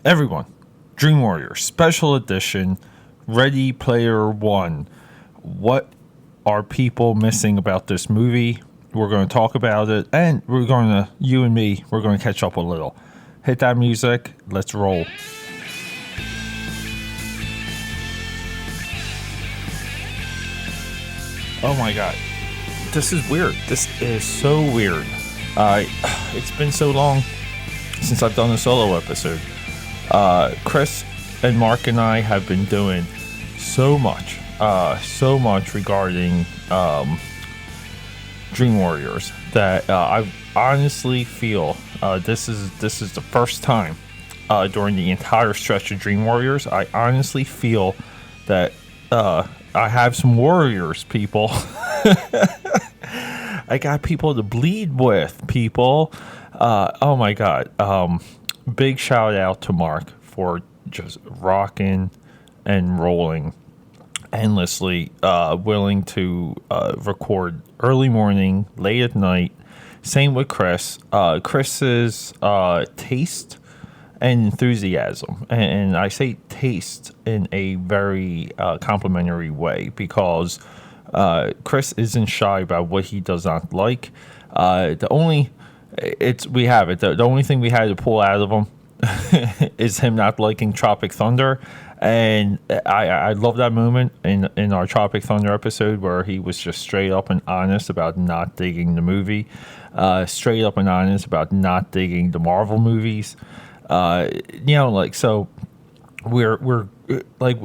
Everyone, Dream Warrior Special Edition, Ready Player One. What are people missing about this movie? We're going to talk about it, and you and me, we're going to catch up a little. Hit that music, let's roll. Oh my god, this is weird. This is so weird. It's been so long since I've done a solo episode. Chris and Mark and I have been doing so much regarding Dream Warriors that I honestly feel this is the first time during the entire stretch of Dream Warriors. I honestly feel that I have some warriors, people. I got people to bleed with, people. Oh my god. Big shout out to Mark for just rocking and rolling endlessly, willing to record early morning, late at night. Same with Chris. Chris's taste and enthusiasm, and I say taste in a very complimentary way, because Chris isn't shy about what he does not like. The only thing we had to pull out of him is him not liking Tropic Thunder. And I love that moment in our Tropic Thunder episode where he was just straight up and honest about not digging the movie, straight up and honest about not digging the Marvel movies. So we're like,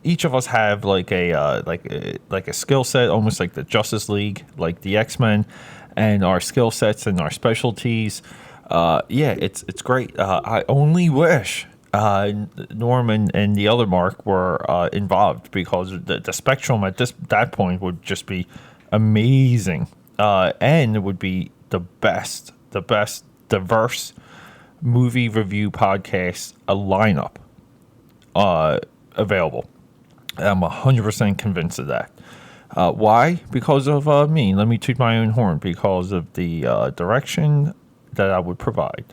each of us have like a skill set, almost like the Justice League, like the X-Men, and our skill sets and our specialties. It's great. I only wish Norman and the other Mark were involved, because the spectrum at that point would just be amazing, and it would be the best diverse movie review podcast lineup available. I'm 100% convinced of that. Why? Because of me. Let me toot my own horn. Because of the direction that I would provide.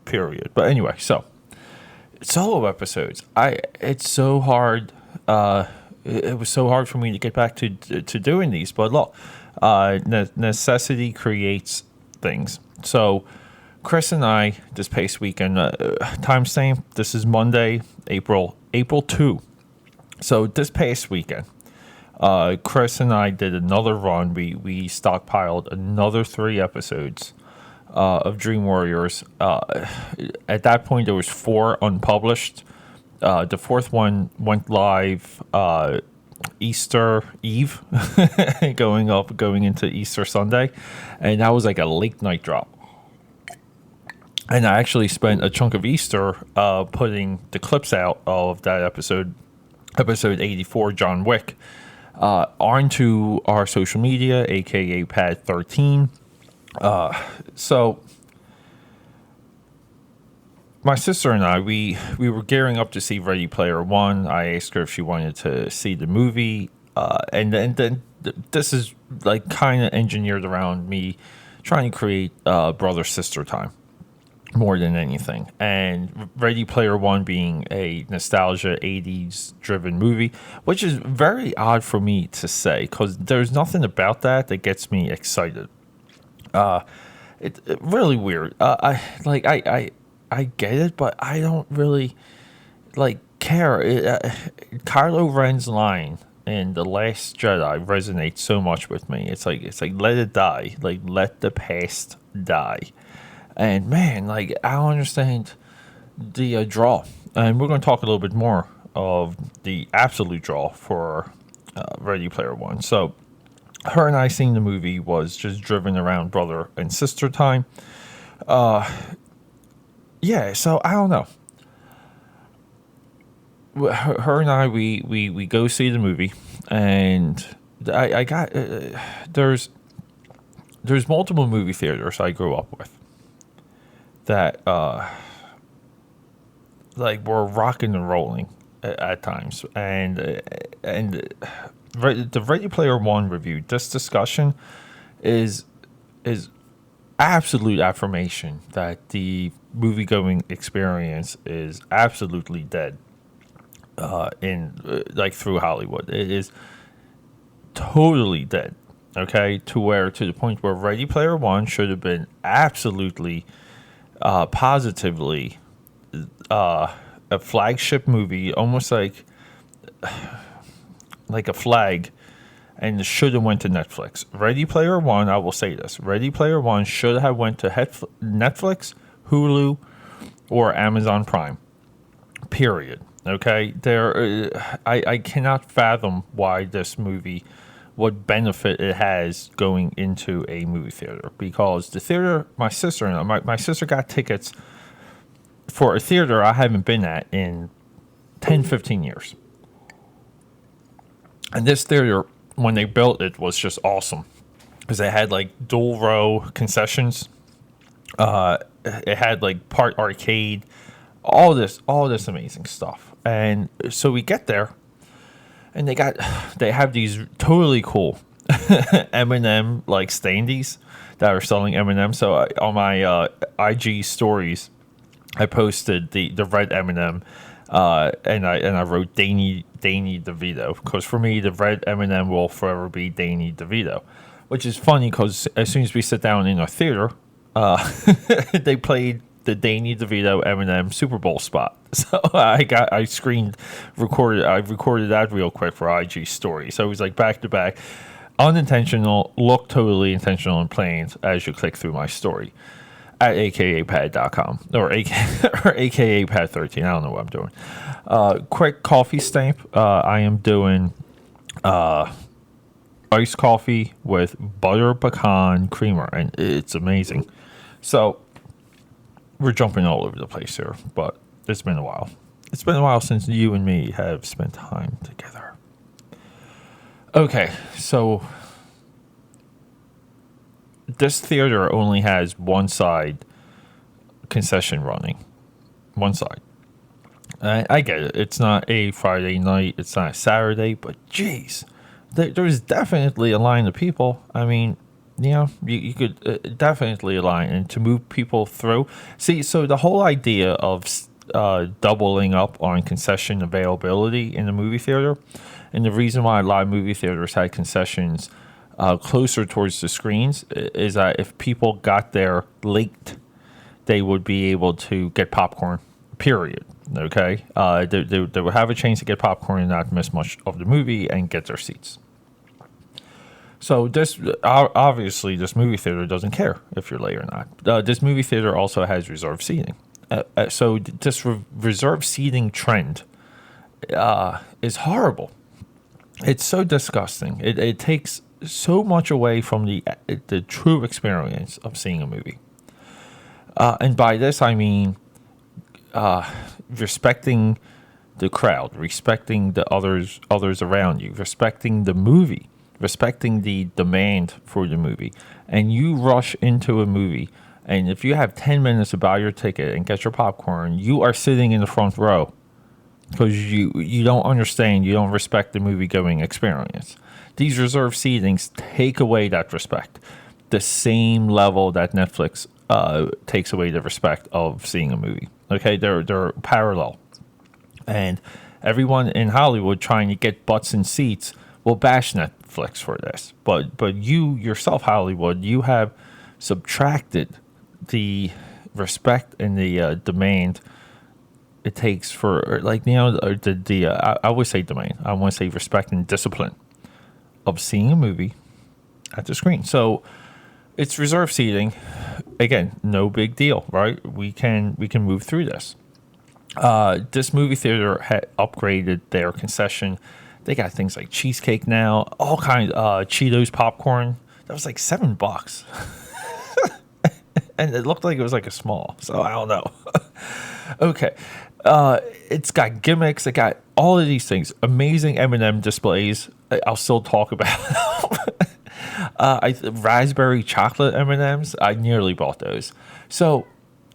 Period. But anyway, so solo episodes. It's so hard. It was so hard for me to get back to doing these. But look, necessity creates things. So Chris and I, this past weekend, timestamp, this is Monday, April 2. So this past weekend, Chris and I did another run. We stockpiled another 3 episodes of Dream Warriors. At that point, there was 4 unpublished. The 4th one went live Easter Eve, going into Easter Sunday, and that was like a late night drop. And I actually spent a chunk of Easter putting the clips out of that episode 84, John Wick, onto our social media, AKAPAD 13. So my sister and I, we were gearing up to see Ready Player One. I asked her if she wanted to see the movie, and then this is like kind of engineered around me trying to create brother-sister time more than anything. And Ready Player One being a nostalgia 80s driven movie, which is very odd for me to say, because there's nothing about that gets me excited. It's really weird. I get it, but I don't really care. Kylo Ren's line in The Last Jedi resonates so much with me. It's like let it die. Like, let the past die. And man, I don't understand the draw. And we're going to talk a little bit more of the absolute draw for Ready Player One. So her and I seeing the movie was just driven around brother and sister time. So I don't know. Her and I, we go see the movie, and I got there's multiple movie theaters I grew up with that were rocking and rolling at times, and the Ready Player One review, this discussion is absolute affirmation that the movie going experience is absolutely dead in like through Hollywood. It is totally dead. Okay, to the point where Ready Player One should have been absolutely positively a flagship movie, almost like a flag, and it should have went to Netflix. Ready Player One, I will say this: Ready Player One should have went to Netflix, Hulu, or Amazon Prime. Period. Okay, I cannot fathom why this movie, what benefit it has going into a movie theater, because the theater, my sister and my sister got tickets for a theater I haven't been at in 10, 15 years. And this theater, when they built it, was just awesome because they had like dual row concessions. It had like part arcade, all this amazing stuff. And so we get there, and they have these totally cool M&M like standees that are selling M&M. So on my IG stories, I posted the red M&M, and I wrote Danny DeVito, because for me the red M&M will forever be Danny DeVito, which is funny because as soon as we sit down in our theater, they played the Danny DeVito M&M Super Bowl spot. So I recorded that real quick for IG story. So it was like back to back, unintentional, looked totally intentional and planned as you click through my story at AKAPAD.com or AKAPAD13. I don't know what I'm doing. Quick coffee stamp. I am doing iced coffee with butter pecan creamer, and it's amazing. So we're jumping all over the place here, but it's been a while. It's been a while since you and me have spent time together. Okay, so this theater only has one side concession running. One side. I get it. It's not a Friday night. It's not a Saturday. But geez, there's definitely a line of people. I mean, you could definitely a line, and to move people through. See, so the whole idea of doubling up on concession availability in the movie theater, and the reason why a lot of movie theaters had concessions closer towards the screens is that if people got there late, they would be able to get popcorn, period. Okay? They would have a chance to get popcorn and not miss much of the movie and get their seats. So this obviously, this movie theater doesn't care if you're late or not. This movie theater also has reserved seating. So this reserved seating trend is horrible. It's so disgusting. It takes so much away from the true experience of seeing a movie. And by this, I mean respecting the crowd, respecting the others around you, respecting the movie, respecting the demand for the movie. And you rush into a movie, and if you have 10 minutes to buy your ticket and get your popcorn, you are sitting in the front row because you don't understand, you don't respect the movie-going experience. These reserved seatings take away that respect, the same level that Netflix takes away the respect of seeing a movie. Okay, they're parallel, and everyone in Hollywood trying to get butts in seats will bash Netflix for this. But you yourself, Hollywood, you have subtracted the respect and the demand it takes for, like, I would say demand. I want to say respect and discipline of seeing a movie at the screen. So it's reserved seating. Again, no big deal, right? We can move through this. This movie theater had upgraded their concession. They got things like cheesecake now, all kinds of Cheetos popcorn. That was like $7. And it looked like it was like a small. So I don't know. Okay. It's got gimmicks. It got all of these things. Amazing M&M displays. I'll still talk about. Raspberry chocolate M&Ms. I nearly bought those. So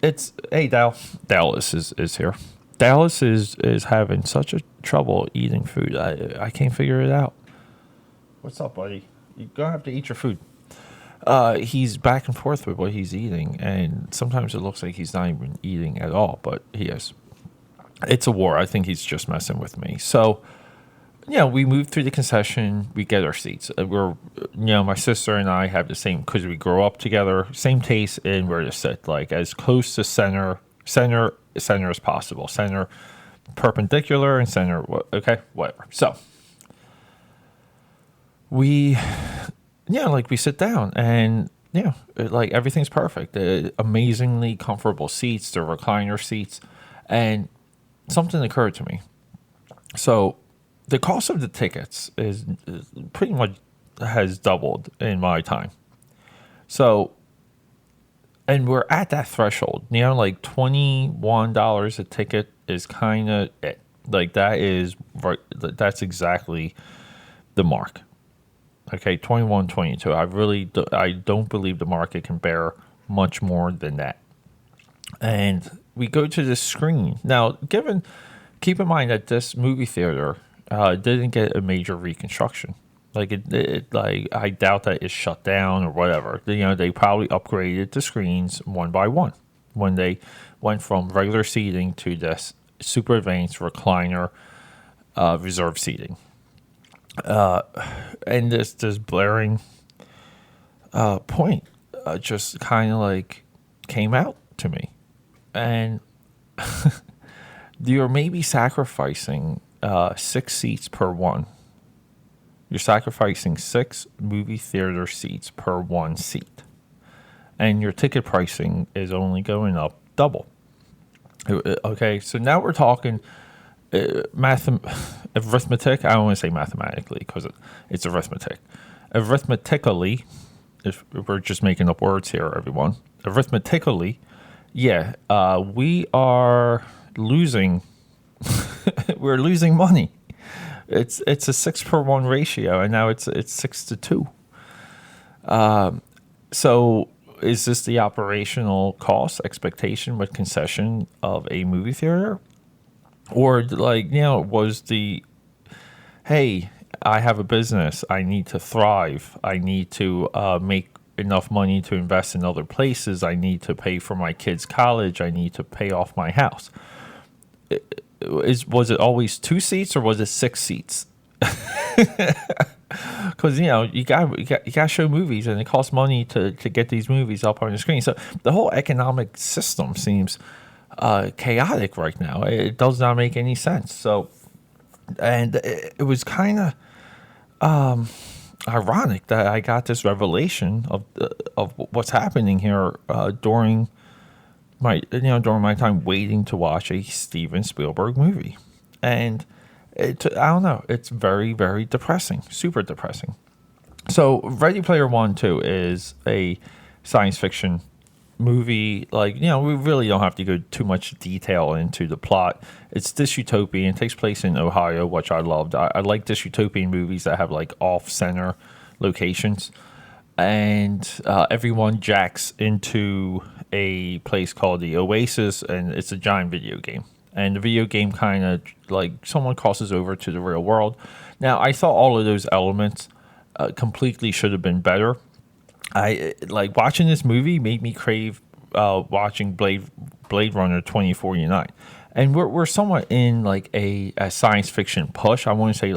it's, hey, Dallas is here. Dallas is having such a trouble eating food. I can't figure it out. What's up, buddy? You're gonna have to eat your food. He's back and forth with what he's eating, and sometimes it looks like he's not even eating at all, but he is. It's a war. I think he's just messing with me. So, we move through the concession. We get our seats. My sister and I have the same, because we grow up together, same taste in where to sit, like as close to center as possible. Center perpendicular and center, okay, whatever. So, we we sit down and like everything's perfect. Amazingly comfortable seats, the recliner seats, and something occurred to me. So the cost of the tickets is pretty much has doubled in my time. So, and we're at that threshold. Like $21 a ticket is kind of it. Like that is right. That's exactly the mark. Okay, 21, 22. I don't believe the market can bear much more than that. And we go to the screen. Now, keep in mind that this movie theater didn't get a major reconstruction. Like like I doubt that it's shut down or whatever. They probably upgraded the screens one by one when they went from regular seating to this super advanced recliner reserve seating. And this blaring point just kind of like came out to me, and you're maybe sacrificing 6 seats per one. You're sacrificing 6 movie theater seats per one seat, and your ticket pricing is only going up double. Okay, so now we're talking. Arithmetic. I don't want to say mathematically because it's arithmetic. Arithmetically, if we're just making up words here, everyone. Arithmetically, we are losing. We're losing money. It's a 6 per 1 ratio, and now it's 6 to 2. So is this the operational cost expectation with concession of a movie theater? Or was the, hey, I have a business. I need to thrive. I need to make enough money to invest in other places. I need to pay for my kids' college. I need to pay off my house. Was it always 2 seats or was it 6 seats? Because you got show movies, and it costs money to get these movies up on the screen. So the whole economic system seems chaotic right now. It does not make any sense. So, and it was kind of ironic that I got this revelation of what's happening here during my time waiting to watch a Steven Spielberg movie, and I don't know. It's very, very depressing, super depressing. So, Ready Player One 2 is a science fiction movie. We really don't have to go too much detail into the plot. It's dystopian. It takes place in Ohio, which I loved. I like dystopian movies that have off-center locations, and everyone jacks into a place called the Oasis, and it's a giant video game. And the video game kind of someone crosses over to the real world. Now, I thought all of those elements completely should have been better. I watching this movie made me crave watching Blade Runner 2049, and we're somewhat in a science fiction push. I want to say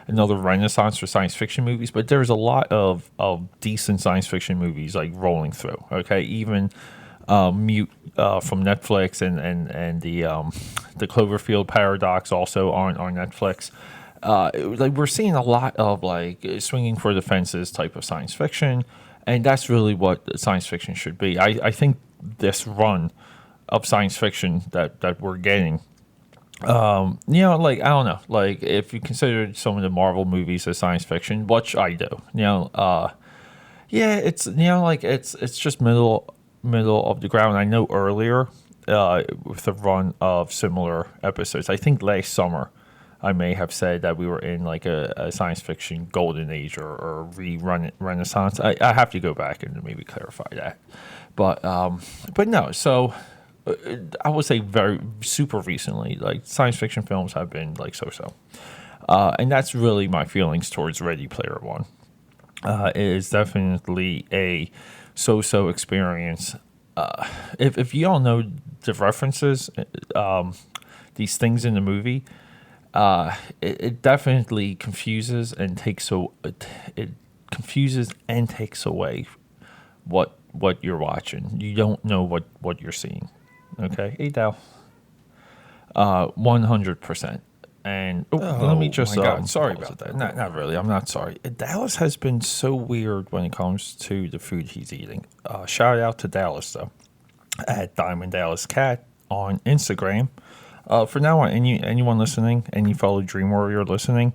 another renaissance for science fiction movies, but there's a lot of decent science fiction movies rolling through. Okay, even Mute from Netflix and the Cloverfield Paradox also on Netflix. We're seeing a lot of swinging for the fences type of science fiction, and that's really what science fiction should be. I think this run of science fiction that we're getting, I don't know, if you consider some of the Marvel movies as science fiction, which I do, it's it's just middle of the ground. I know earlier with the run of similar episodes, I think last summer I may have said that we were in a science fiction golden age or renaissance. I have to go back and maybe clarify that, but no. So I would say very super recently, science fiction films have been so-so, and that's really my feelings towards Ready Player One. It is definitely a so-so experience. If you all know the references, these things in the movie, it definitely it confuses and takes away what you're watching. You don't know what you're seeing. Okay, hey Dal, 100%. And let me Oh just my God! Sorry pause about it there. that. Not really. I'm not sorry. Dallas has been so weird when it comes to the food he's eating. Shout out to Dallas though, at Diamond Dallas Cat on Instagram. For now on, anyone listening, any fellow Dream Warrior listening,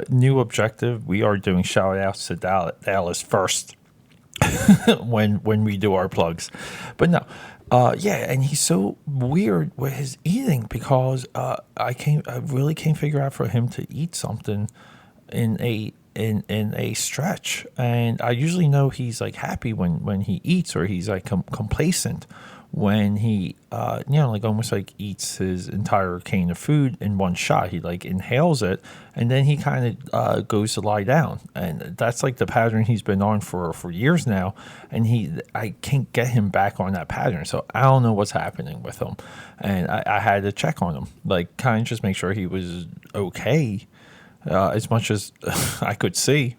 new objective: we are doing shout outs to Dallas first when we do our plugs. But no, yeah, and he's so weird with his eating because I really can't figure out for him to eat something in a stretch. And I usually know he's like happy when he eats, or he's like complacent when he like almost like eats his entire cane of food in one shot. He like inhales it, and then he kind of goes to lie down, and that's like the pattern he's been on for years now. And I can't get him back on that pattern, so I don't know what's happening with him. And I had to check on him, like kind of just make sure he was okay, as much as I could see,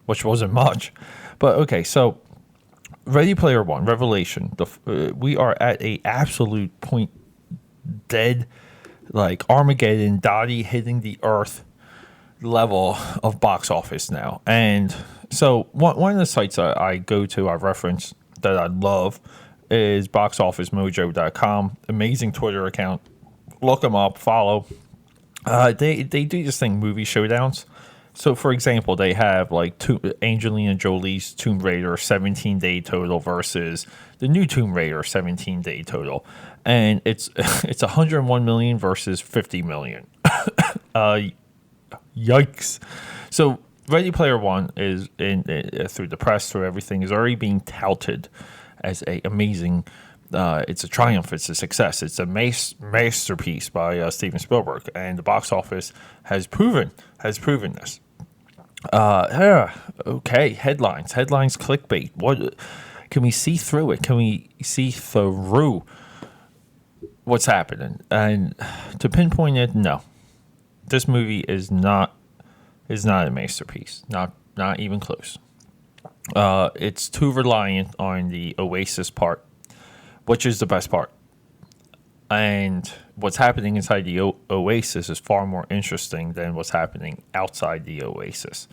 which wasn't much. But okay, so Ready Player One, Revelation. We are at a absolute point, dead, like Armageddon, Dottie hitting the earth level of box office now. And so one of the sites I go to, I reference that I love, is boxofficemojo.com. Amazing Twitter account. Look them up, follow. They do this thing, movie showdowns. So, for example, they have like Angelina Jolie's Tomb Raider 17-day total versus the new Tomb Raider 17-day total, and it's 101 million versus 50 million. Yikes! So, Ready Player One is through the press, through everything, is already being touted as a amazing. It's a triumph. It's a success. It's a masterpiece by Steven Spielberg, and the box office has proven this. Okay, headlines, clickbait. What can we see through it? Can we see through what's happening? And to pinpoint it, no, this movie is not a masterpiece. Not even close. It's too reliant on the Oasis part, which is the best part. And what's happening inside the Oasis is far more interesting than what's happening outside the Oasis.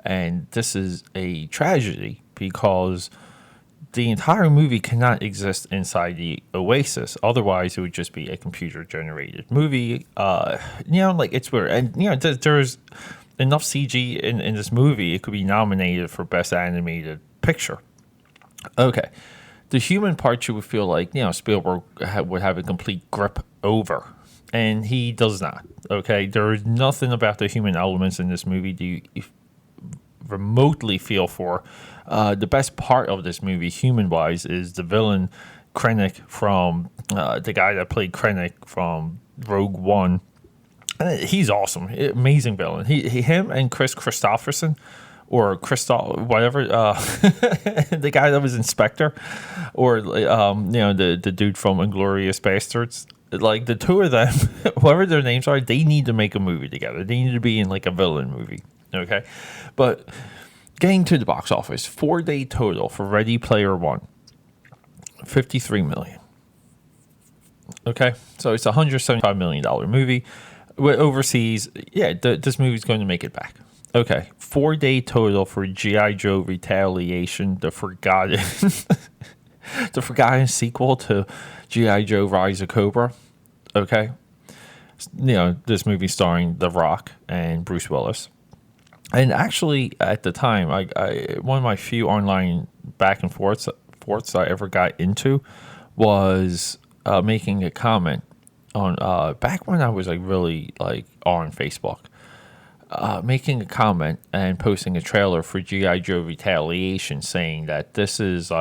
And this is a tragedy because the entire movie cannot exist inside the Oasis. Otherwise, it would just be a computer-generated movie. Like it's weird. And, there's enough CG in this movie. It could be nominated for Best Animated Picture. Okay. The human part you would feel like, Spielberg would have a complete grip over. And he does not. Okay. There is nothing about the human elements in this movie do you remotely feel for. The best part of this movie, human-wise, is the villain, Krennic, from the guy that played Krennic from Rogue One. He's awesome. Amazing villain. Him and Chris Christopherson, or Crystal, whatever, the guy that was Inspector, or the dude from Inglorious Bastards. Like the two of them, whoever their names are, they need to make a movie together. They need to be in like a villain movie. Okay, but getting to the box office, 4-day total for Ready Player One, 53 million. Okay, so it's a $175 million movie. Overseas, this movie's going to make it back. Okay, 4-day total for G.I. Joe Retaliation, the forgotten sequel to G.I. Joe Rise of Cobra. Okay, this movie starring The Rock and Bruce Willis. And actually, at the time, I one of my few online back and forths I ever got into was making a comment on back when I was like really like on Facebook. Making a comment and posting a trailer for G.I. Joe Retaliation, saying that this is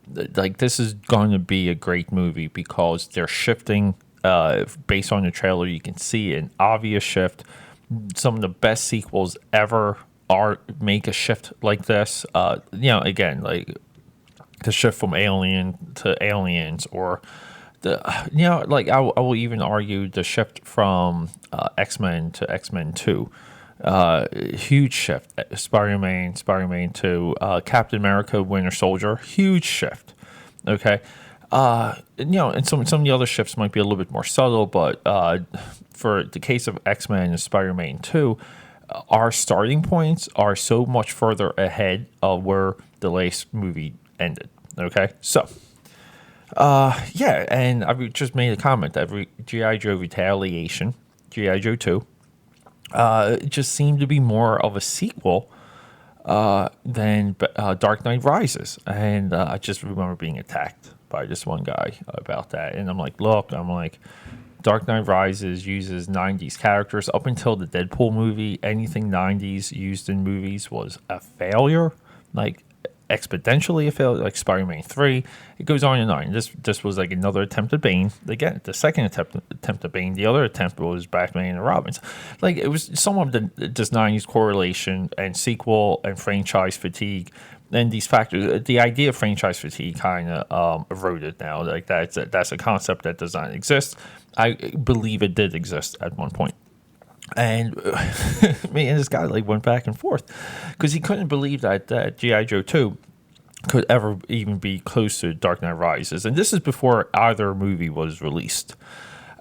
this is going to be a great movie because they're shifting. Based on the trailer, you can see an obvious shift. Some of the best sequels ever make a shift like this, again, like the shift from Alien to Aliens, or like I will even argue the shift from X-Men to X-Men 2. Huge shift. Spider-Man 2, Captain America, Winter Soldier, huge shift. Okay. And some of the other shifts might be a little bit more subtle, but for the case of X-Men and Spider-Man 2, our starting points are so much further ahead of where the last movie ended. Okay, so and I just made a comment that G.I. Joe Retaliation, G.I. Joe 2, it just seemed to be more of a sequel than Dark Knight Rises. And I just remember being attacked by this one guy about that. And I'm like, Dark Knight Rises uses 90s characters. Up until the Deadpool movie, anything 90s used in movies was a failure. Like, exponentially a failure, like Spider-Man 3. It goes on and on. This was like another attempt at Bane. Again, the second attempt at Bane. The other attempt was Batman and Robin. Like, it was some of this 90s correlation and sequel and franchise fatigue. And these factors, the idea of franchise fatigue kind of eroded now. Like, that's a concept that does not exist. I believe it did exist at one point. And me and this guy like went back and forth because he couldn't believe that G.I. Joe 2 could ever even be close to Dark Knight Rises. And this is before either movie was released.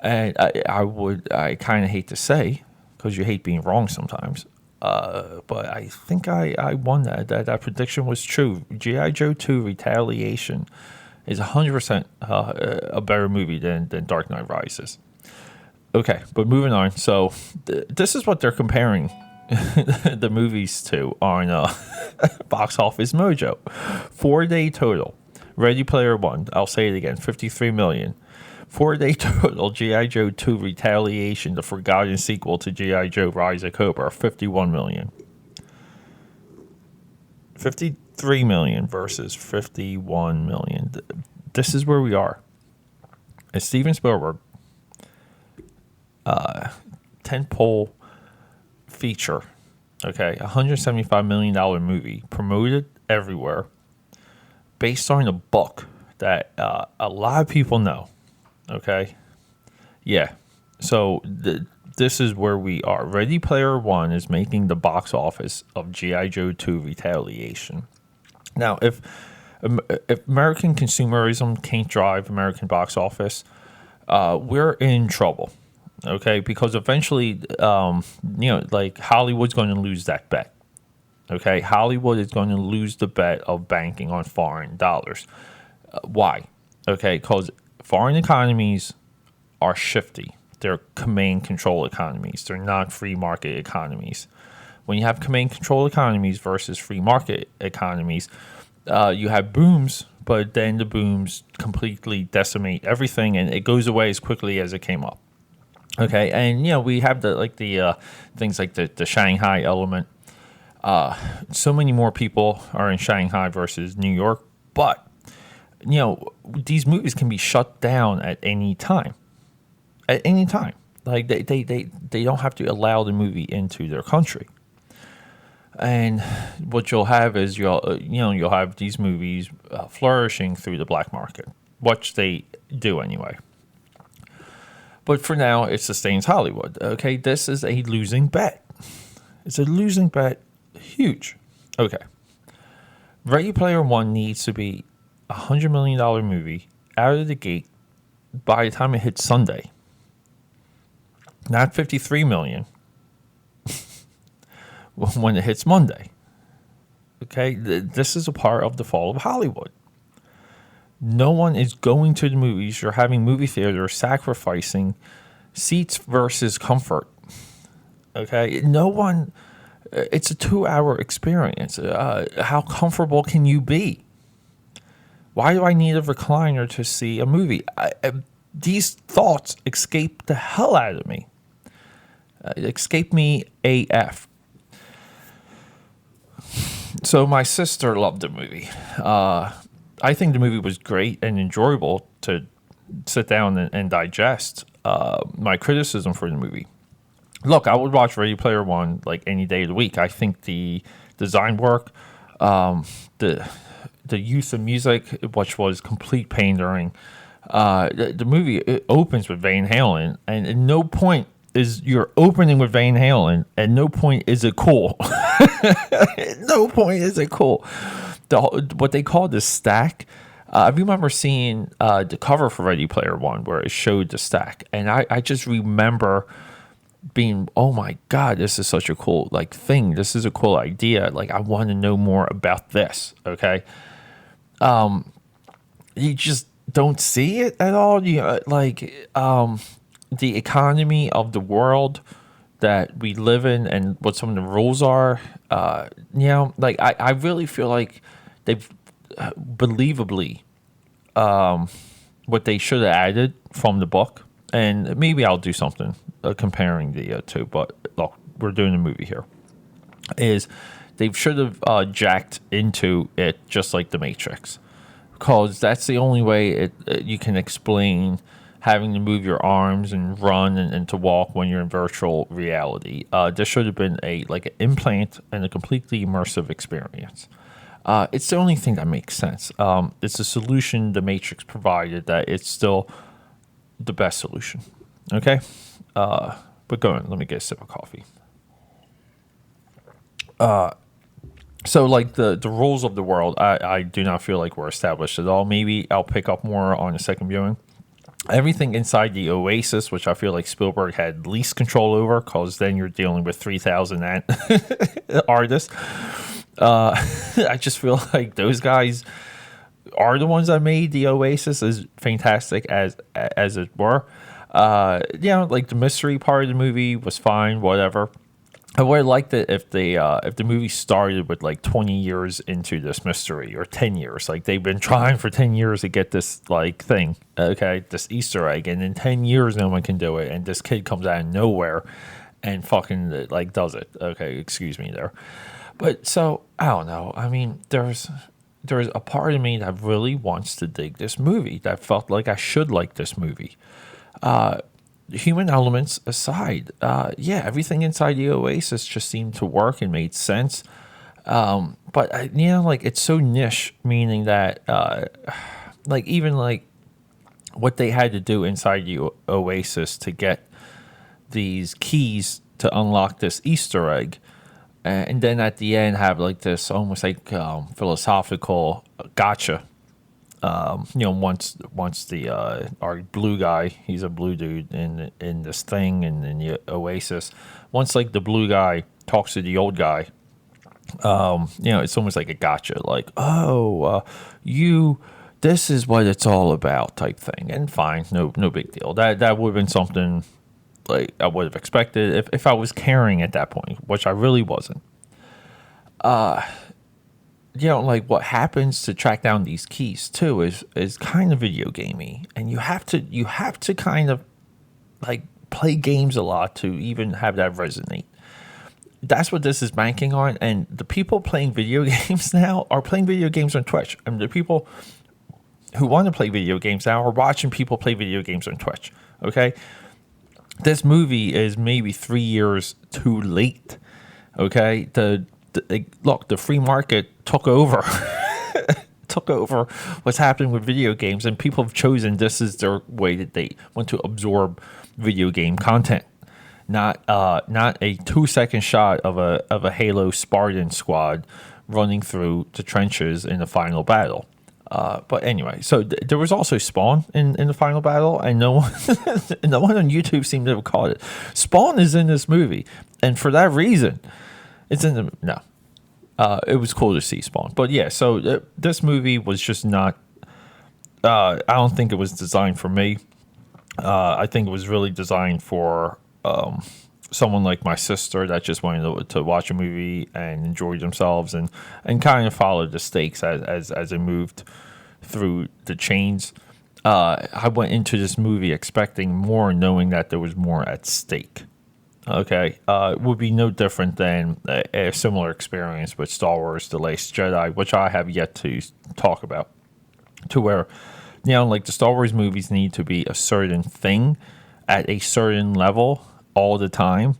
And I kind of hate to say, because you hate being wrong sometimes, but I think I won that prediction was true. G.I. Joe 2 Retaliation is 100% a better movie than Dark Knight Rises. Okay, but moving on. So this is what they're comparing the movies to on Box Office Mojo. 4-day total. Ready Player One. I'll say it again. 53 million. 4-day total. G.I. Joe 2 Retaliation, the forgotten sequel to G.I. Joe Rise of Cobra. 51 million. 53 million versus 51 million. This is where we are. As Steven Spielberg, tentpole feature, okay, $175 million movie, promoted everywhere, based on a book that a lot of people know, okay? Yeah, so this is where we are. Ready Player One is making the box office of G.I. Joe 2 Retaliation. Now, if American consumerism can't drive American box office, we're in trouble. Okay, because eventually, like Hollywood's going to lose that bet. Okay, Hollywood is going to lose the bet of banking on foreign dollars. Why? Okay, because foreign economies are shifty. They're command control economies. They're not free market economies. When you have command control economies versus free market economies, you have booms, but then the booms completely decimate everything, and it goes away as quickly as it came up. Okay, and we have the things like the Shanghai element. So many more people are in Shanghai versus New York, but these movies can be shut down at any time. At any time, like they don't have to allow the movie into their country. And what you'll have is you'll have these movies flourishing through the black market, which they do anyway. But for now, it sustains Hollywood. Okay, this is a losing bet. It's a losing bet, huge. Okay, Ready Player One needs to be $100 million movie out of the gate by the time it hits Sunday. Not 53 million when it hits Monday. Okay, this is a part of the fall of Hollywood. No one is going to the movies. You're having movie theaters sacrificing seats versus comfort. Okay, no one. It's a 2-hour experience. How comfortable can you be? Why do I need a recliner to see a movie? These thoughts escape the hell out of me. Escape me AF. So my sister loved the movie. I think the movie was great and enjoyable to sit down and digest. My criticism for the movie look, I would watch Ready Player One like any day of the week. I think the design work, the use of music, which was complete pandering. The movie, it opens with Van Halen, and at no point is you're opening with Van Halen. At no point is it cool. At no point is it cool. What they call the stack. I remember seeing the cover for Ready Player One where it showed the stack, and I just remember being, oh my god, this is such a cool like thing. This is a cool idea. Like, I want to know more about this. Okay, you just don't see it at all. The economy of the world that we live in and what some of the rules are. I really feel like they've believably what they should have added from the book, and maybe I'll do something comparing the two. But look, we're doing a movie here. Is they should have jacked into it just like the Matrix, because that's the only way you can explain having to move your arms and run and to walk when you're in virtual reality. There should have been an implant and a completely immersive experience. It's the only thing that makes sense. It's a solution the Matrix provided that it's still the best solution. Okay? But go on, let me get a sip of coffee. So like the rules of the world, I do not feel like were established at all. Maybe I'll pick up more on a second viewing. Everything inside the Oasis, which I feel like Spielberg had least control over, because then you're dealing with 3,000 artists. I just feel like those guys are the ones that made the Oasis as fantastic as it were. Like the mystery part of the movie was fine, whatever. I would have liked it if the movie started with like 20 years into this mystery, or 10 years. Like, they've been trying for 10 years to get this like thing, okay, this Easter egg, and in 10 years no one can do it, and this kid comes out of nowhere and fucking like does it. Okay, excuse me there. But so I don't know. I mean, there's a part of me that really wants to dig this movie, that felt like I should like this movie. Human elements aside, everything inside the Oasis just seemed to work and made sense. But it's so niche, meaning that even what they had to do inside the Oasis to get these keys to unlock this Easter egg, and then at the end have like this almost like philosophical gotcha. Once the our blue guy, he's a blue dude in this thing and in the Oasis. Once like the blue guy talks to the old guy, it's almost like a gotcha, like, this is what it's all about type thing. And fine, no big deal. That would have been something like I would have expected if I was caring at that point, which I really wasn't. What happens to track down these keys too is kind of video gamey, and you have to kind of like play games a lot to even have that resonate. That's what this is banking on, and the people playing video games now are playing video games on Twitch, and the people who want to play video games now are watching people play video games on Twitch. Okay, this movie is maybe 3 years too late. Okay, the free market took over what's happening with video games, and people have chosen this is their way that they want to absorb video game content, not a 2-second shot of a Halo Spartan squad running through the trenches in the final battle. But anyway, so there was also Spawn in the final battle, and no one on YouTube seemed to have caught it. Spawn is in this movie, and for that reason, it's in the no. It was cool to see Spawn, but yeah. So this movie was just not. I don't think it was designed for me. I think it was really designed for someone like my sister that just wanted to watch a movie and enjoy themselves and kind of follow the stakes as it moved through the chains. I went into this movie expecting more, knowing that there was more at stake. Okay, it would be no different than a similar experience with Star Wars: The Last Jedi, which I have yet to talk about, to where, like the Star Wars movies need to be a certain thing at a certain level all the time,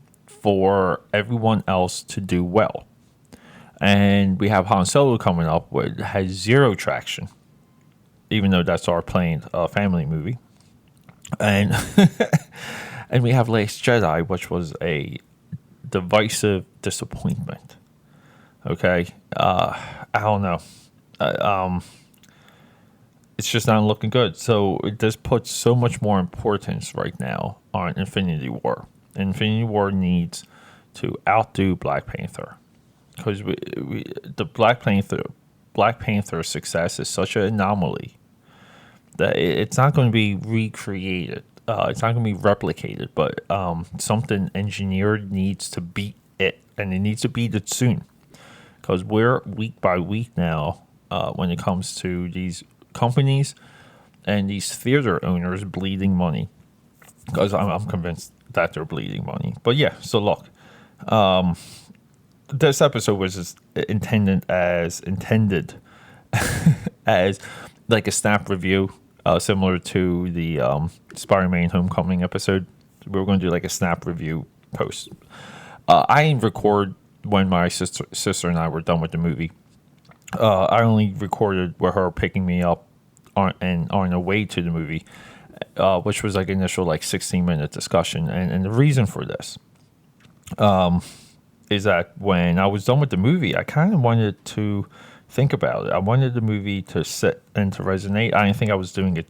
for everyone else to do well. And we have Han Solo coming up, which has zero traction, even though that's our planned family movie. And and we have Last Jedi, which was a divisive disappointment. Okay, I don't know. It's just not looking good. So this puts so much more importance right now on Infinity War. Infinity War needs to outdo Black Panther, because the Black Panther success is such an anomaly that it's not going to be recreated. It's not going to be replicated, but something engineered needs to beat it, and it needs to beat it soon, because we're week by week now when it comes to these companies and these theater owners bleeding money, because I'm convinced that they're bleeding money. But yeah, so look, this episode was just intended as like a snap review, similar to the Spider-Man Homecoming episode. We were going to do like a snap review post. I didn't record when my sister and I were done with the movie. I only recorded with her picking me up on the way to the movie, which was like initial like 16-minute discussion. And the reason for this is that when I was done with the movie, I kind of wanted to think about it. I wanted the movie to sit and to resonate. I didn't think I was doing it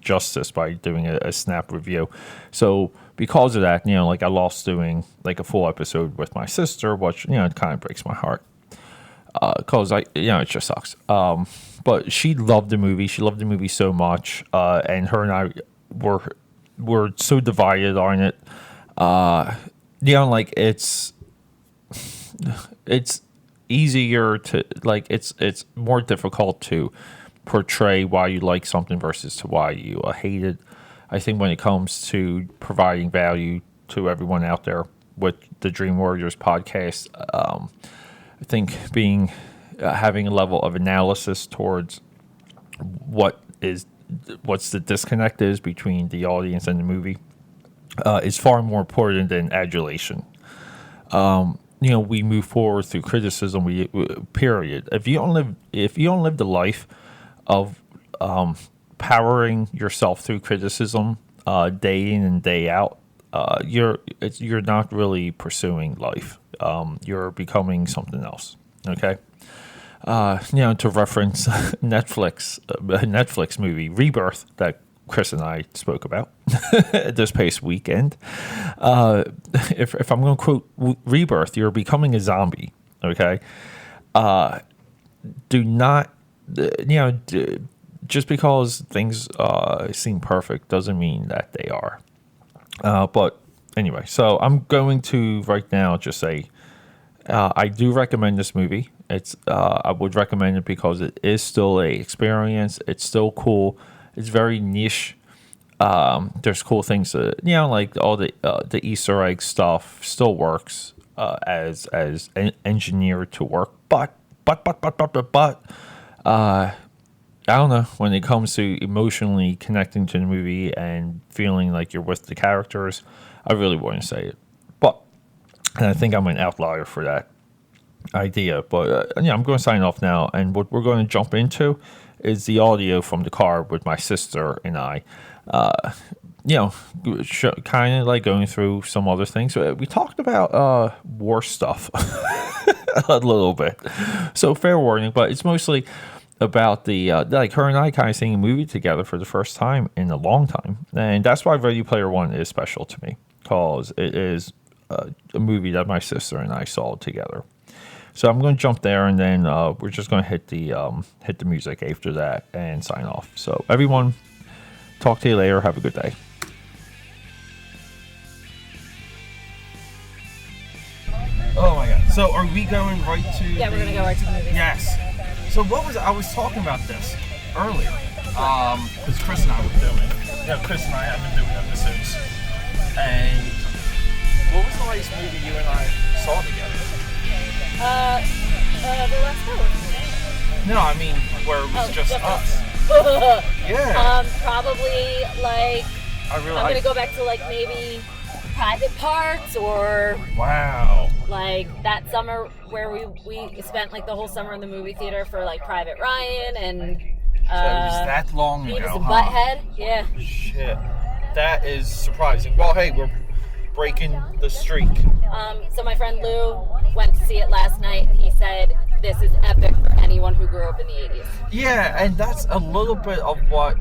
justice by doing a snap review. So because of that, like I lost doing like a full episode with my sister, which, it kind of breaks my heart. Because it just sucks. But she loved the movie. She loved the movie so much. And her and I were so divided on it. Like it's easier to like it's more difficult to portray why you like something versus to why you hate it. I think when it comes to providing value to everyone out there with the Dream Warriors podcast, I think having a level of analysis towards what's the disconnect is between the audience and the movie is far more important than adulation. We move forward through criticism. Period. If you don't live the life of powering yourself through criticism day in and day out, you're not really pursuing life. You're becoming something else. Okay. To reference Netflix movie Rebirth that Chris and I spoke about this past weekend. If I'm going to quote Rebirth, you're becoming a zombie. Okay. Do not, just because things seem perfect doesn't mean that they are. But anyway, so I'm going to right now just say I do recommend this movie. I would recommend it because it is still a experience. It's still cool. It's very niche. There's cool things that, like all the Easter egg stuff still works as engineered to work. But I don't know, when it comes to emotionally connecting to the movie and feeling like you're with the characters, I really wouldn't say it. And I think I'm an outlier for that idea. But I'm going to sign off now. And what we're going to jump into is the audio from the car with my sister and I. Kind of like going through some other things. We talked about war stuff a little bit. So fair warning, but it's mostly about the like her and I kind of seeing a movie together for the first time in a long time. And that's why Ready Player One is special to me, because it is a movie that my sister and I saw together. So I'm going to jump there, and then we're just going to hit the music after that and sign off. So everyone, talk to you later. Have a good day. Oh my God! So are we going right to? Yeah, we're going to go right to the movie. Yes. So I was talking about this earlier, because Chris and I were doing. Chris and I have been doing episodes, and what was the last movie you and I saw together? The last one. No, I mean where it was just us. Yeah. Probably like. I'm gonna go back to like maybe private parts, or Wow. like that summer where we spent like the whole summer in the movie theater for like Private Ryan and So it was that long Beavis ago, and huh? Butthead. Yeah. Shit. That is surprising. Well, hey, we're breaking the streak. So my friend Lou went to see it last night. He said this is epic for anyone who grew up in the 80s. Yeah, and that's a little bit of what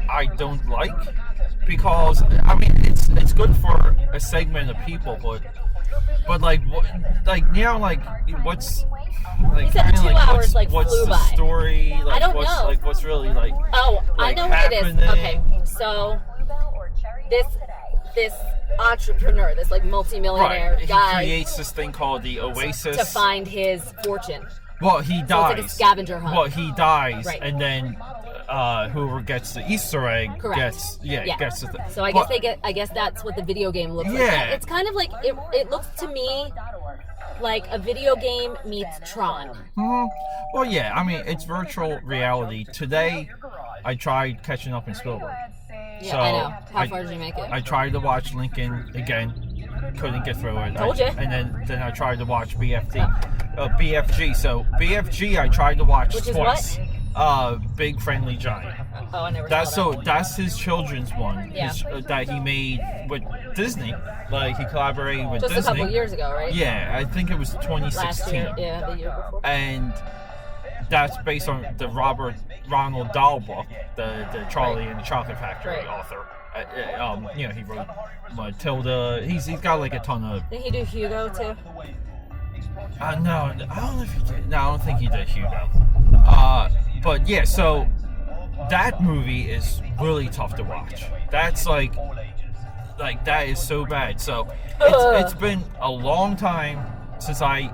I don't like, because I mean it's good for a segment of people, but like now, like what's like He said kinda 2 like, hours like what's flew the by. story? Like, I don't what's, know. Like what's really like? Oh, I like, know what it is. happening? Okay, so this entrepreneur, this like multimillionaire Right, he guy, creates this thing called the Oasis to find his fortune. Well, he dies. it's like a scavenger hunt. Well, he dies, Right. and then whoever gets the Easter egg Correct. gets the thing. So I guess that's what the video game looks like. Yeah. It's kind of like it looks to me like a video game meets Tron. Well, yeah. I mean, it's virtual reality. Today, I tried catching up in Spielberg. Yeah, So I know. How far did you make it? I tried to watch Lincoln again. Couldn't get through it. Told you. And then I tried to watch BFG. So BFG, I tried to watch Which is twice. Big Friendly Giant. Oh, I never saw that. That's his children's one. Yeah. That he made with Disney. Like he collaborated with Just Disney. a couple years ago, right? Yeah, I think it was Last 2016. year, yeah, the year before. And that's based on the Ronald Dahl book, the Charlie and the Chocolate Factory Right. author. He wrote Matilda. He's got like a ton of. Did he do Hugo too? No, I don't know if he did. No, I don't think he did Hugo. But yeah, so that movie is really tough to watch. That's like that is so bad. So it's been a long time since I've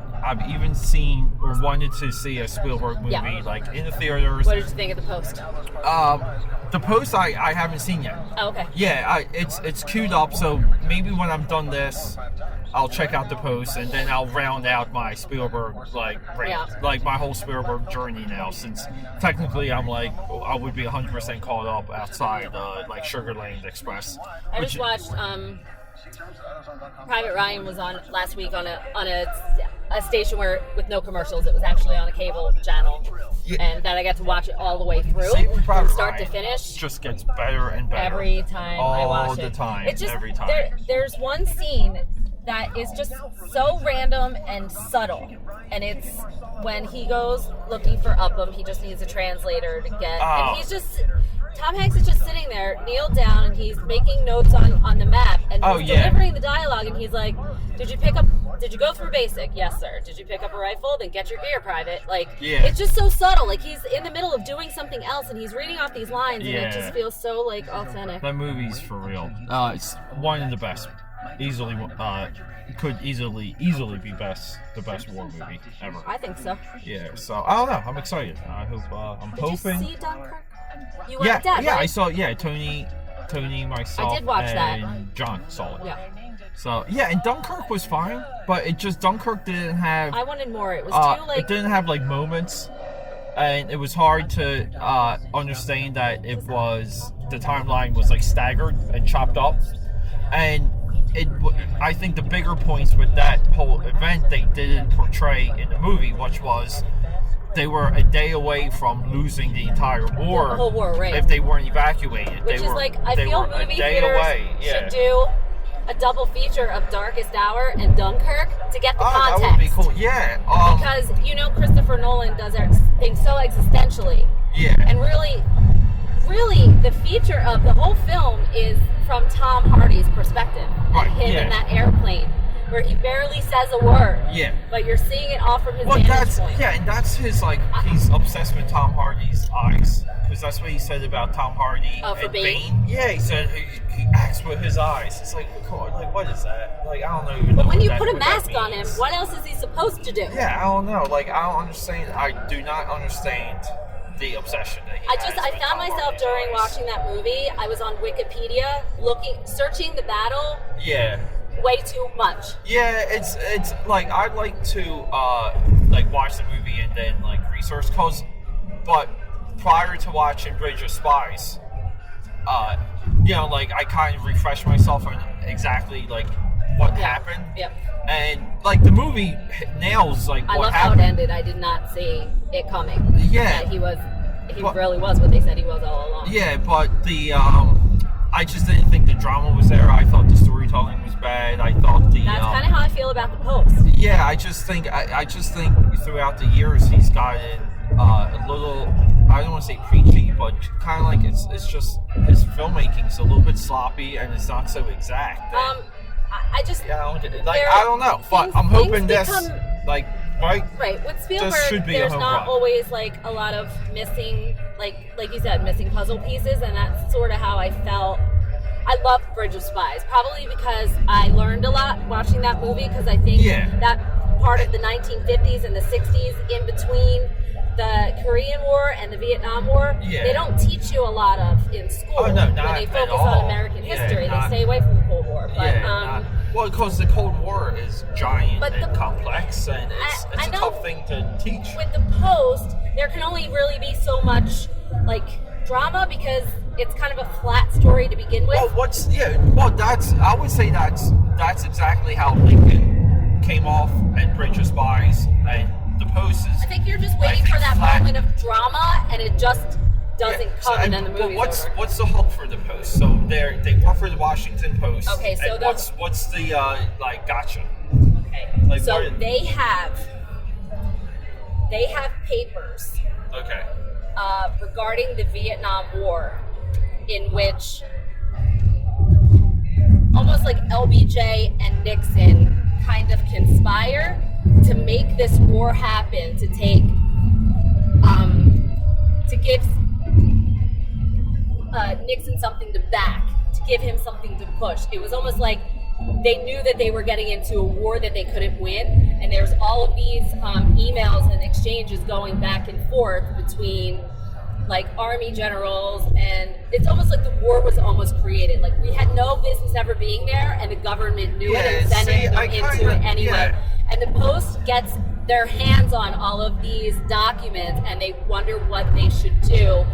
even seen or wanted to see a Spielberg movie, Yeah. like in the theaters. What did you think of The Post? The Post I haven't seen yet. Oh, okay. Yeah, it's queued up, so maybe when I'm done this, I'll check out The Post, and then I'll round out my Spielberg like my whole Spielberg journey now, since technically I would be 100% caught up outside like Sugarland Express. I just watched Private Ryan was on last week on a station where with no commercials. It was actually on a cable channel, Yeah. and that I got to watch it all the way through, Saving Private from start Ryan to finish. just gets better and better Every time I watch all it, the time. It just, every time. There's one scene that is just so random and subtle, and it's when he goes looking for Upham. He just needs a translator to get, Oh. and he's just. Tom Hanks is just sitting there, kneeled down, and he's making notes on the map, and he's delivering the dialogue, and he's like, did you go through basic? Yes, sir. Did you pick up a rifle? Then get your gear, private. Like, it's just so subtle. Like, he's in the middle of doing something else, and he's reading off these lines, and it just feels so, like, authentic. That movie's for real. It's one of the best. Easily, could easily be the best war movie ever. I think so. Yeah, so I don't know. I'm excited. I hope. I'm hoping. Did you see Dunkirk? You went with Dad, yeah, right? I saw. Yeah, Tony, myself, I did watch and that. John saw it. Yeah. So yeah, and Dunkirk was fine, but Dunkirk didn't have. I wanted more. It was too It didn't have like moments, and it was hard to understand that the timeline was like staggered and chopped up, and I think the bigger points with that whole event they didn't portray in the movie, which was they were a day away from losing the entire war. The whole war, right? If they weren't evacuated, Which is like, I feel movie theaters should do a double feature of Darkest Hour and Dunkirk to get the context. That would be cool. Yeah. Because Christopher Nolan does things so existentially. Yeah. And really, the feature of the whole film is from Tom Hardy's perspective. Right. Him in that airplane, where he barely says a word. Yeah. But you're seeing it all from his vantage point. Yeah, and that's his, he's obsessed with Tom Hardy's eyes. Because that's what he said about Tom Hardy for and Bane? Yeah, he said he acts with his eyes. It's like, what is that? Like, I don't know. But when you put a mask on him, what else is he supposed to do? Yeah, I don't know. Like, I don't understand. I do not understand the obsession that he has I with found Tom myself Hardy's during eyes. watching that movie, I was on Wikipedia searching the battle Yeah. way too much. Yeah, it's like I'd like to watch the movie and then research but prior to watching Bridge of Spies, I kind of refreshed myself exactly like what happened. Yep. And like the movie nails like I what love happened. how it ended. I did not see it coming. Yeah. That he really was what they said he was all along. Yeah, but the I just didn't think the drama was there. I thought the storytelling was bad. I thought the that's kind of how I feel about the post. Yeah, I just think throughout the years he's gotten a little, I don't want to say preachy, but kind of like it's just his filmmaking's a little bit sloppy and it's not so exact. I just I don't know, but I'm hoping this like right with Spielberg. There's not always like a lot of missing, like you said, missing puzzle pieces, and that's sort of how I felt. I love Bridge of Spies, probably because I learned a lot watching that movie, because I think that part of the 1950s and the 60s in between the Korean War and the Vietnam War, they don't teach you a lot of in school. Oh, no, when not they focus at all. on American history. They stay away from the Cold War. But, well, because the Cold War is giant and complex, and it's a tough thing to teach. With the Post, there can only really be so much like drama, because it's kind of a flat story to begin with. I would say that's exactly how Lincoln came off and Bridge of Spies and the Post is. I think you're just waiting for that moment of drama, and it just doesn't come, and then the movie's over. What's the hook for the Post? So they work for the Washington Post. Okay, so what's the gotcha? Okay, like, so they have papers. Okay. Regarding the Vietnam War, in which almost like LBJ and Nixon kind of conspire to make this war happen, to take to give Nixon something to back, to give him something to push. It was almost like they knew that they were getting into a war that they couldn't win, and there's all of these emails and exchanges going back and forth between like army generals, and it's almost like the war was almost created. Like, we had no business ever being there, and the government knew it and sent them into it anyway. Yeah. And the Post gets their hands on all of these documents, and they wonder what they should do.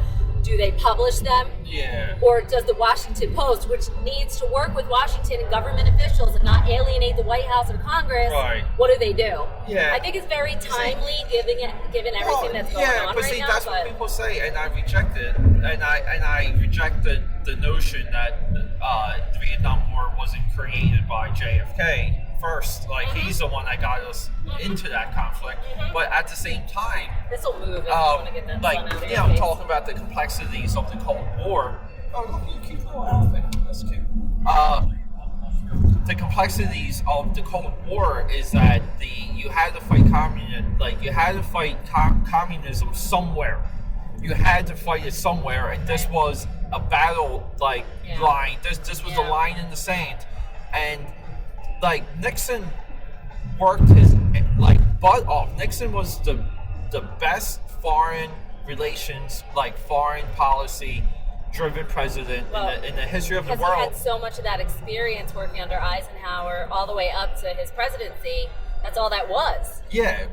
Do they publish them? Yeah. Or does the Washington Post, which needs to work with Washington and government officials and not alienate the White House or Congress, what do? Yeah. I think it's very timely, given everything that's going on right now. That's what people say, and I reject it. And I reject the notion that the Vietnam War wasn't created by JFK first. Like, he's the one that got us into that conflict. But at the same time, this will move if you want to get that like, sun out of I'm your face. talking about the complexities of the Cold War. Oh, look, you cute little outfit. That's cute. The complexities of the Cold War is that you had to fight communism somewhere. You had to fight it somewhere, and this was a battle line. This was a line in the sand, and Nixon worked his butt off. Nixon was the best foreign relations, foreign policy driven president in the history of the world. Because he had so much of that experience working under Eisenhower all the way up to his presidency. That's all that was. Yeah,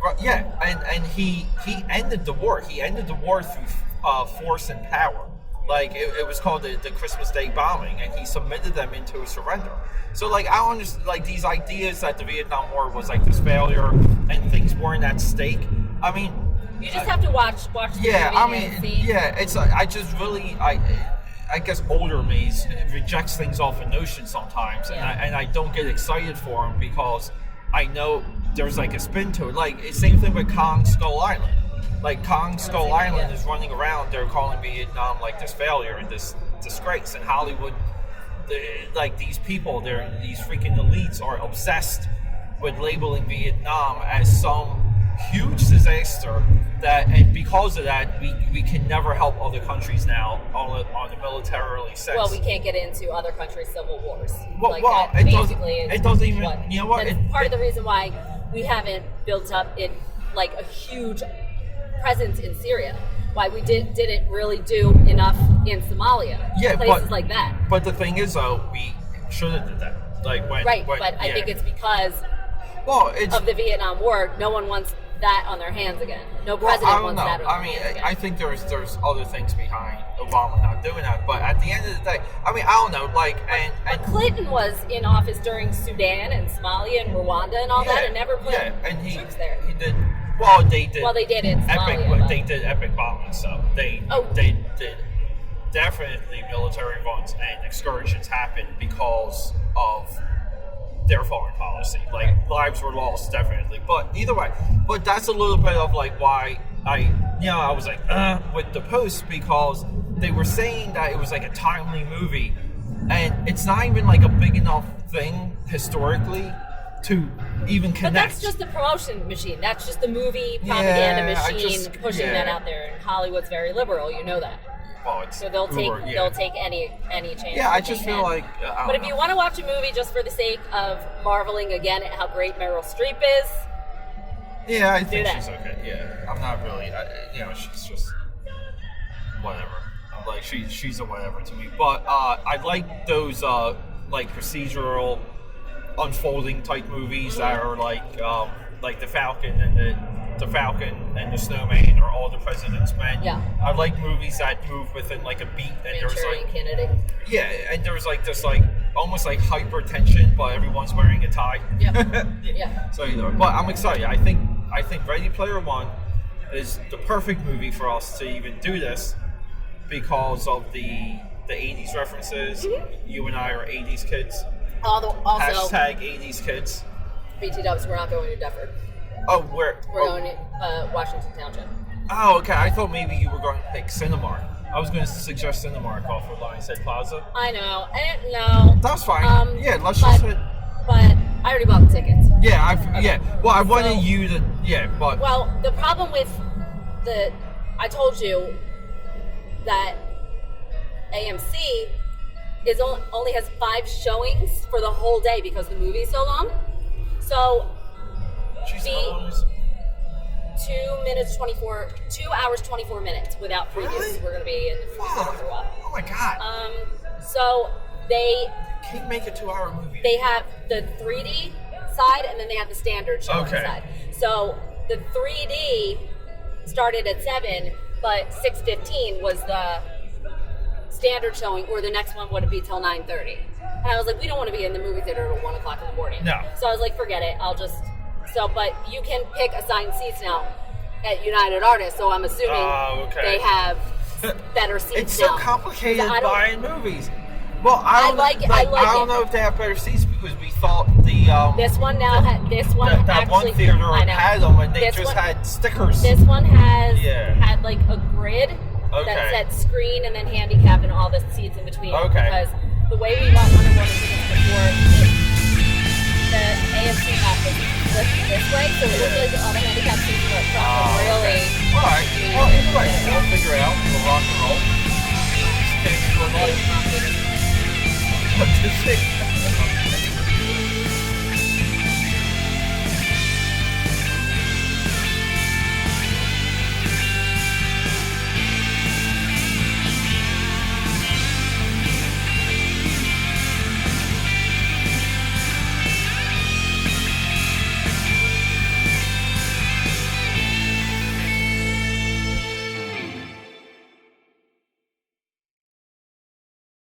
and he ended the war. He ended the war through force and power. It was called the Christmas Day bombing, and he submitted them into a surrender. So I don't understand these ideas that the Vietnam War was this failure and things weren't at stake. I mean, you just have to watch the movie and see. It's I guess older me rejects things off a notion sometimes, and I don't get excited for him because I know there's a spin to it. Same thing with Kong Skull Island. Kong Skull Island is running around. They're calling Vietnam this failure and this disgrace. And Hollywood, these people, these freaking elites are obsessed with labeling Vietnam as some huge disaster. And because of that, we can never help other countries now on a militarily sense. Well, we can't get into other countries' civil wars. It doesn't even. You know what? That's part of the reason why we haven't built up a huge presence in Syria. Why we didn't really do enough in Somalia. Places like that. But the thing is, though, we should have did that. I think it's because of the Vietnam War. No one wants that on their hands again. No Well, president I don't wants know. that on I their mean, hands again. I think there's other things behind Obama not doing that. But at the end of the day, I mean, I don't know. Like, But Clinton was in office during Sudan and Somalia and Rwanda and all that, and never put troops there. He did. Well, they did. Well, they did in epic. Somalia, but- They did epic bombing. So they did definitely military runs and excursions happened because of their foreign policy. Like, lives were lost, definitely. But either way, but that's a little bit of like why I was like, with the post, because they were saying that it was like a timely movie, and it's not even like a big enough thing historically to even connect. But that's just the promotion machine. That's just the movie propaganda machine pushing that out there. And Hollywood's very liberal, you know that. Well, it's so they'll take any chance. Yeah, I just feel like. But if you want to watch a movie just for the sake of marveling again at how great Meryl Streep is, yeah, I think she's okay. Yeah, I'm not really. She's just whatever. I'm like she's a whatever to me. But I like those like procedural unfolding type movies that are like the Falcon and the Snowman, or All the President's Men. Yeah. I like movies that move within like a beat, and there's like Kennedy. Yeah, and there's like this like almost like hyper tension, but everyone's wearing a tie. Yeah. So but I'm excited. I think Ready Player One is the perfect movie for us to even do this because of the 80s references. Mm-hmm. You and I are 80s kids. Also, hashtag 80s kids. BT Dubs, we're not going to Deptford. Oh, where? We're going to Washington Township. Oh, okay. I thought maybe you were going to pick Cinemark. I was going to suggest Cinemark off of Lions Head Plaza. I know. I didn't know. That's fine. Let's just hit. But I already bought the tickets. Well, I wanted you to. But. Well, the problem with I told you that AMC only has 5 showings for the whole day because the movie's so long. So. 2 hours 24 minutes without previews. Really? We're gonna be in the movie theater for a while. Oh my god. So they can't make a 2-hour movie. They have the 3D side and then they have the standard showing side. So the 3D started at 7, but 6:15 was the standard showing, or the next one wouldn't be till 9:30. And I was like, we don't want to be in the movie theater at 1 o'clock in the morning. No. So I was like, forget it. But you can pick assigned seats now at United Artists, so I'm assuming they have better seats now. It's so complicated buying movies. Well, I don't know if they have better seats because we thought this one now that one theater had them and they just had stickers. This one had like a grid that said screen and then handicap and all the seats in between. Okay. Because the way we bought Wonder Woman tickets before.